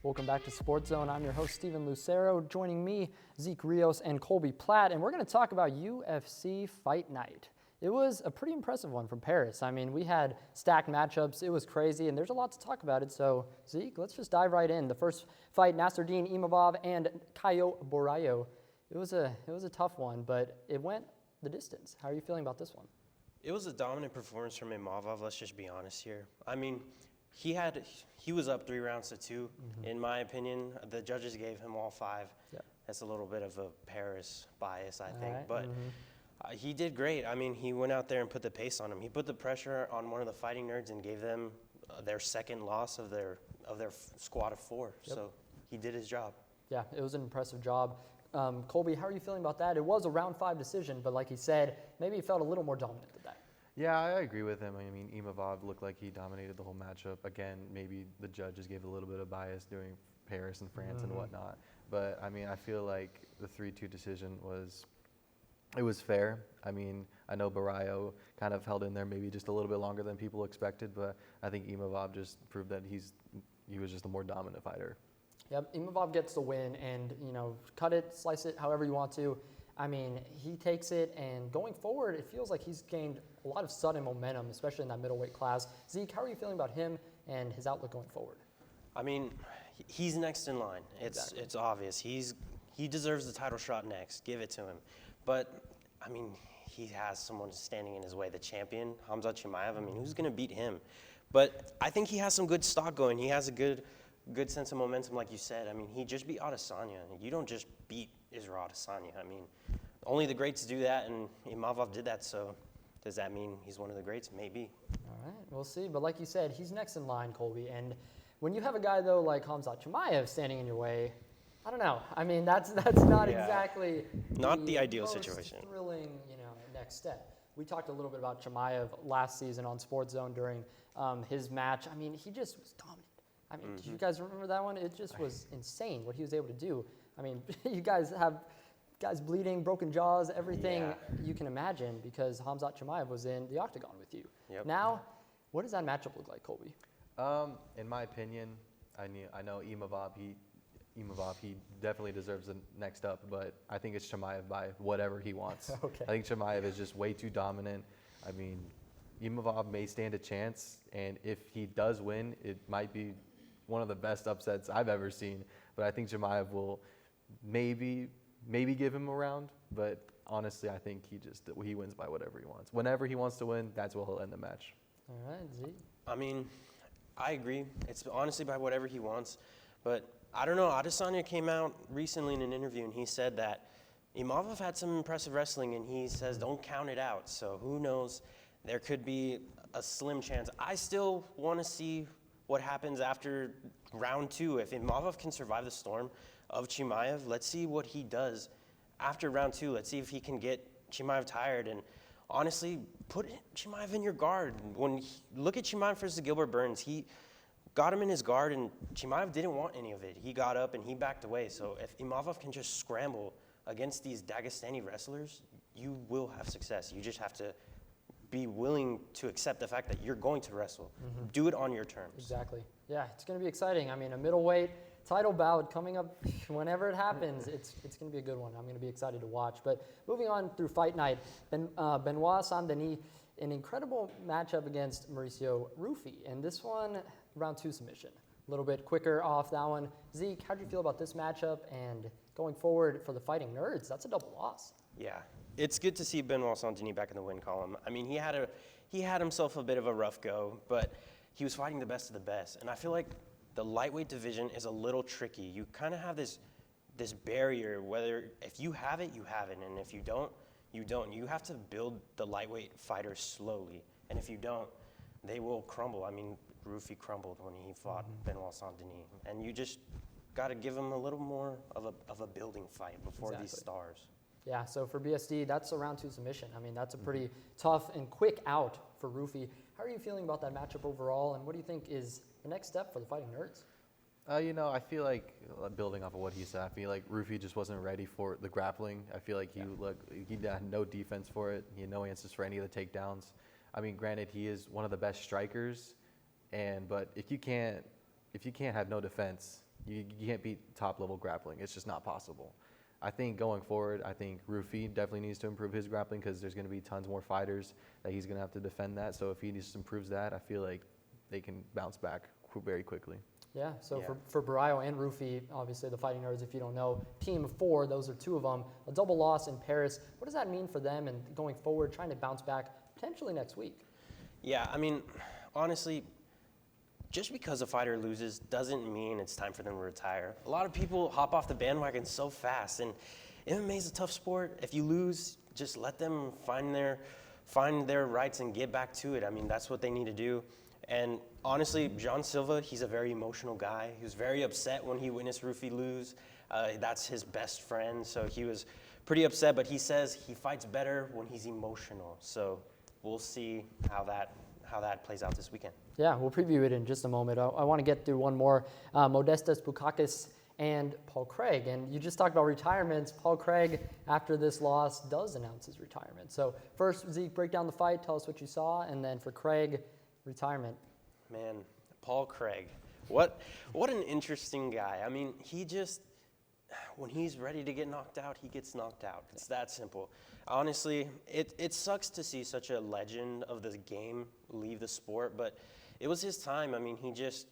Welcome back to SportsZone. I'm your host, Steven Lucero. Joining me, Zeke, Rios, and Colby, Platt, and we're going to talk about UFC Fight Night. It was a pretty impressive one from Paris. I mean, we had stacked matchups. It was crazy, and there's a lot to talk about it. So, Zeke, let's just dive right in. The first fight, Nasruddin Imavov and Caio Borralho. It was a tough one, but it went the distance. How are you feeling about this one? It was a dominant performance from Imavov, let's just be honest here. I mean, he was up 3 rounds to 2, in my opinion. The judges gave him all 5. Yeah. That's a little bit of a Paris bias, I think. Right. But he did great. I mean, he went out there and put the pace on him. He put the pressure on one of the fighting nerds and gave them their second loss of their squad of 4. Yep. So he did his job. Yeah, it was an impressive job. Colby, how are you feeling about that? It was a round 5 decision, but like he said, maybe he felt a little more dominant than that. Yeah, I agree with him. I mean, Imavov looked like he dominated the whole matchup. Again, maybe the judges gave a little bit of bias during Paris and France and whatnot. But, I mean, I feel like the 3-2 decision was fair. I mean, I know Borralho kind of held in there maybe just a little bit longer than people expected, but I think Imavov just proved that he was just a more dominant fighter. Yep, Imavov gets the win, and, cut it, slice it, however you want to. I mean, he takes it, and going forward, it feels like he's gained a lot of sudden momentum, especially in that middleweight class. Zeke, how are you feeling about him and his outlook going forward? I mean, he's next in line. It's obvious. He deserves the title shot next. Give it to him. But, I mean, he has someone standing in his way, the champion, Khamzat Chimaev. I mean, who's going to beat him? But I think he has some good stock going. He has a good sense of momentum, like you said. I mean, he just beat Adesanya. You don't just beat Israel Adesanya. I mean, only the greats do that, and Imavov did that, so does that mean he's one of the greats? Maybe. All right, we'll see. But like you said, he's next in line, Colby. And when you have a guy, though, like Khamzat Chimaev standing in your way, I don't know. I mean, that's not exactly the ideal most situation. Thrilling, next step. We talked a little bit about Chimaev last season on SportsZone during his match. I mean, he just was dominant. I mean, do you guys remember that one? It just was insane what he was able to do. I mean, you guys have guys bleeding, broken jaws, everything you can imagine because Khamzat Chimaev was in the octagon with you. Yep. Now, what does that matchup look like, Colby? In my opinion, I know Imavov, he definitely deserves the next up, but I think it's Chimaev by whatever he wants. Okay. I think Chimaev is just way too dominant. I mean, Imavov may stand a chance, and if he does win, it might be one of the best upsets I've ever seen. But I think Chimaev will maybe give him a round, but honestly, I think he wins by whatever he wants. Whenever he wants to win, that's where he'll end the match. All right, Zeke. I mean, I agree. It's honestly by whatever he wants. But I don't know. Adesanya came out recently in an interview, and he said that Imavov had some impressive wrestling, and he says don't count it out. So who knows? There could be a slim chance. I still want to see what happens after round 2. If Imavov can survive the storm of Chimaev, let's see what he does after round 2. Let's see if he can get Chimaev tired. And honestly, put Chimaev in your guard. Look at Chimaev versus Gilbert Burns. He got him in his guard, and Chimaev didn't want any of it. He got up and he backed away. So if Imavov can just scramble against these Dagestani wrestlers, you will have success. You just have to be willing to accept the fact that you're going to wrestle. Do it on your terms. Exactly. Yeah, it's going to be exciting. I mean, a middleweight title bout coming up whenever it happens. It's going to be a good one. I'm going to be excited to watch. But moving on through fight night, Benoit Saint-Denis, an incredible matchup against Mauricio Ruffy. And this one, round 2 submission. A little bit quicker off that one. Zeke, how do you feel about this matchup? And going forward for the fighting nerds, that's a double loss. Yeah. It's good to see Benoit Saint-Denis back in the win column. I mean, he had himself a bit of a rough go, but he was fighting the best of the best. And I feel like the lightweight division is a little tricky. You kind of have this barrier, whether if you have it, you have it. And if you don't, you don't. You have to build the lightweight fighters slowly. And if you don't, they will crumble. I mean, Ruffy crumbled when he fought Benoit Saint-Denis. And you just got to give him a little more of a building fight before these stars. Yeah, so for BSD, that's a round 2 submission. I mean, that's a pretty tough and quick out for Ruffy. How are you feeling about that matchup overall, and what do you think is the next step for the fighting nerds? I feel like, building off of what he said, I feel like Ruffy just wasn't ready for the grappling. I feel like he had no defense for it. He had no answers for any of the takedowns. I mean, granted, he is one of the best strikers, but if you can't have no defense, You can't beat top-level grappling. It's just not possible. I think going forward, I think Ruffy definitely needs to improve his grappling because there's going to be tons more fighters that he's going to have to defend that. So if he just improves that, I feel like they can bounce back very quickly. Yeah, so for Barrio and Ruffy, obviously the Fighting Nerds, if you don't know, team of 4, those are 2 of them. A double loss in Paris. What does that mean for them and going forward, trying to bounce back potentially next week? Yeah, I mean, honestly, just because a fighter loses doesn't mean it's time for them to retire. A lot of people hop off the bandwagon so fast, and MMA is a tough sport. If you lose, just let them find their rights and get back to it. I mean, that's what they need to do. And honestly, John Silva, he's a very emotional guy. He was very upset when he witnessed Ruffy lose. That's his best friend, so he was pretty upset, but he says he fights better when he's emotional. So we'll see how that plays out this weekend. Yeah, we'll preview it in just a moment. I want to get through one more. Modestas Bukauskas and Paul Craig. And you just talked about retirements. Paul Craig, after this loss, does announce his retirement. So first, Zeke, break down the fight. Tell us what you saw. And then for Craig, retirement. Man, Paul Craig. What an interesting guy. I mean, he just, when he's ready to get knocked out, he gets knocked out. It's that simple. Honestly, it sucks to see such a legend of the game leave the sport, but it was his time. I mean, he just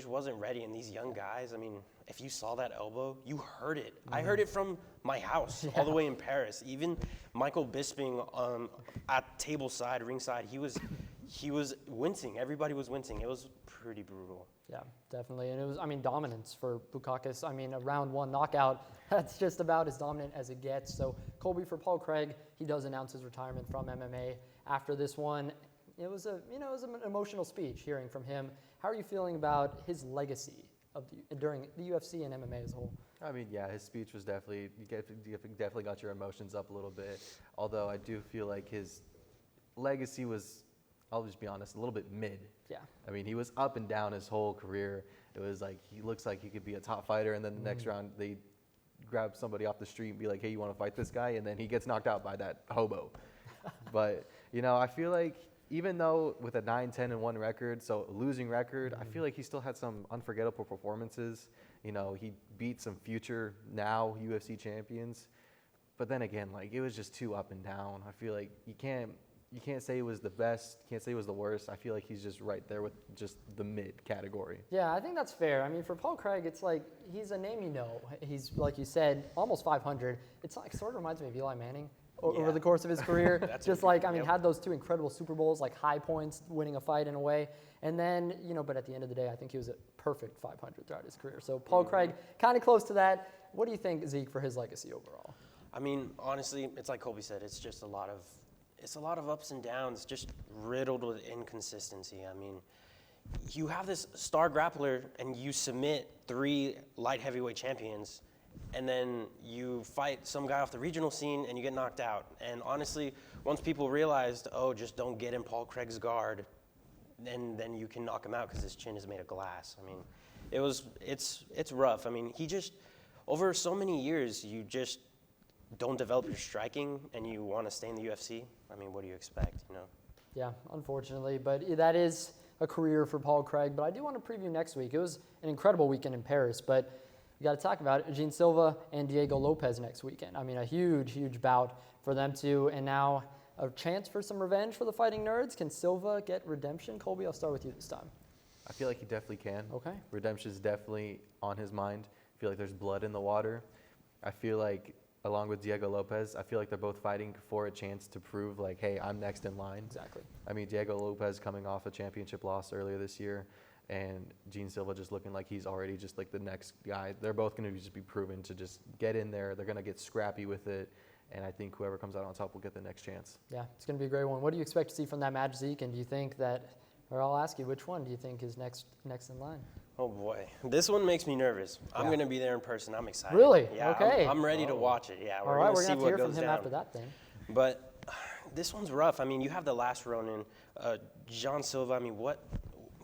wasn't ready. And these young guys, I mean, if you saw that elbow, you heard it. I heard it from my house all the way in Paris. Even Michael Bisping at table side, ringside, he was wincing. Everybody was wincing. It was pretty brutal. Yeah, definitely. And it was, I mean, dominance for Bukauskas. I mean, a round 1 knockout, that's just about as dominant as it gets. So Colby, for Paul Craig, he does announce his retirement from MMA after this one. It was an emotional speech hearing from him. How are you feeling about his legacy during the UFC and MMA as a whole? I mean, yeah, his speech was definitely got your emotions up a little bit. Although I do feel like his legacy was, I'll just be honest, a little bit mid. Yeah. I mean, he was up and down his whole career. It was like he looks like he could be a top fighter, and then the next round they grab somebody off the street and be like, hey, you want to fight this guy? And then he gets knocked out by that hobo. But, I feel like even though with a 9-10-1 record, so a losing record, I feel like he still had some unforgettable performances. He beat some future now UFC champions. But then again, like, it was just too up and down. I feel like you can't say it was the best, can't say it was the worst. I feel like he's just right there with just the mid category. Yeah, I think that's fair. I mean, for Paul Craig, it's like he's a name you know. He's, like you said, almost 500. It's like sort of reminds me of Eli Manning over the course of his career. Had those 2 incredible Super Bowls, like high points, winning a fight in a way. And then, but at the end of the day, I think he was a perfect 500 throughout his career. So Paul Craig, kind of close to that. What do you think, Zeke, for his legacy overall? I mean, honestly, it's like Colby said, it's just a lot of ups and downs, just riddled with inconsistency. I mean, you have this star grappler and you submit 3 light heavyweight champions, and then you fight some guy off the regional scene and you get knocked out. And honestly, once people realized, just don't get in Paul Craig's guard, and then you can knock him out because his chin is made of glass. I mean, it's rough. I mean, he just, over so many years, you just don't develop your striking and you want to stay in the UFC. I mean, what do you expect, Yeah, unfortunately, but that is a career for Paul Craig. But I do want to preview next week. It was an incredible weekend in Paris, but we got to talk about it. Jean Silva and Diego Lopez next weekend. I mean, a huge, huge bout for them two, and now a chance for some revenge for the Fighting Nerds. Can Silva get redemption? Colby, I'll start with you this time. I feel like he definitely can. Okay. Redemption is definitely on his mind. I feel like there's blood in the water. I feel like, along with Diego Lopez, I feel like they're both fighting for a chance to prove, like, hey, I'm next in line. Exactly. I mean, Diego Lopez coming off a championship loss earlier this year, and Jean Silva just looking like he's already just like the next guy. They're both going to just be proven to just get in there. They're going to get scrappy with it, and I think whoever comes out on top will get the next chance. Yeah, it's going to be a great one. What do you expect to see from that match, Zeke? And do you think that, or I'll ask you, which one do you think is next in line? Oh boy, this one makes me nervous. I'm going to be there in person. I'm excited. Really? Yeah, okay. I'm ready to watch it. Yeah, we're going to see what goes down after that thing. But this one's rough. I mean, you have the last Ronin, Jean Silva. I mean,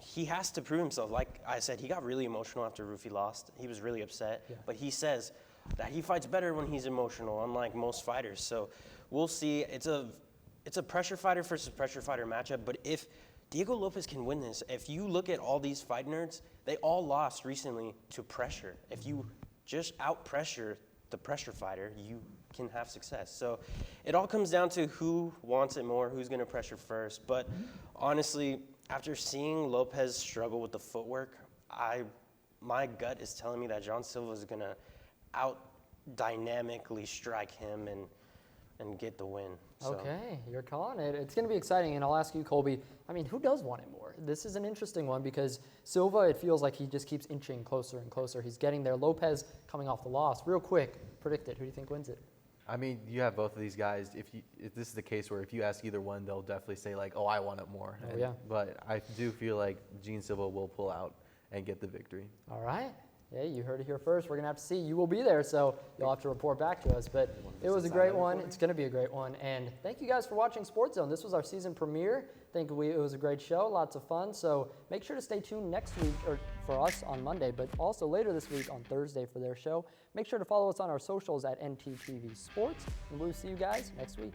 he has to prove himself. Like I said, he got really emotional after Ruffy lost. He was really upset. Yeah. But he says that he fights better when he's emotional, unlike most fighters. So we'll see. It's a pressure fighter versus pressure fighter matchup. But if Diego Lopez can win this. If you look at all these fight nerds, they all lost recently to pressure. If you just out-pressure the pressure fighter, you can have success. So it all comes down to who wants it more, who's going to pressure first. But honestly, after seeing Lopez struggle with the footwork, my gut is telling me that John Silva is going to out-dynamically strike him and get the win. So. Okay, you're calling it. It's going to be exciting, and I'll ask you, Colby, I mean, who does want it more? This is an interesting one because Silva, it feels like he just keeps inching closer and closer. He's getting there. Lopez coming off the loss. Real quick, predict it. Who do you think wins it? I mean, you have both of these guys. If this is the case where if you ask either one, they'll definitely say like, "Oh, I want it more." Oh, yeah. But I do feel like Gene Silva will pull out and get the victory. All right. Yeah, you heard it here first. We're going to have to see. You will be there, so you'll have to report back to us. But it was a great one. It's going to be a great one. And thank you guys for watching SportsZone. This was our season premiere. I think it was a great show, lots of fun. So make sure to stay tuned next week, or for us on Monday, but also later this week on Thursday for their show. Make sure to follow us on our socials at NTTV Sports, and we'll see you guys next week.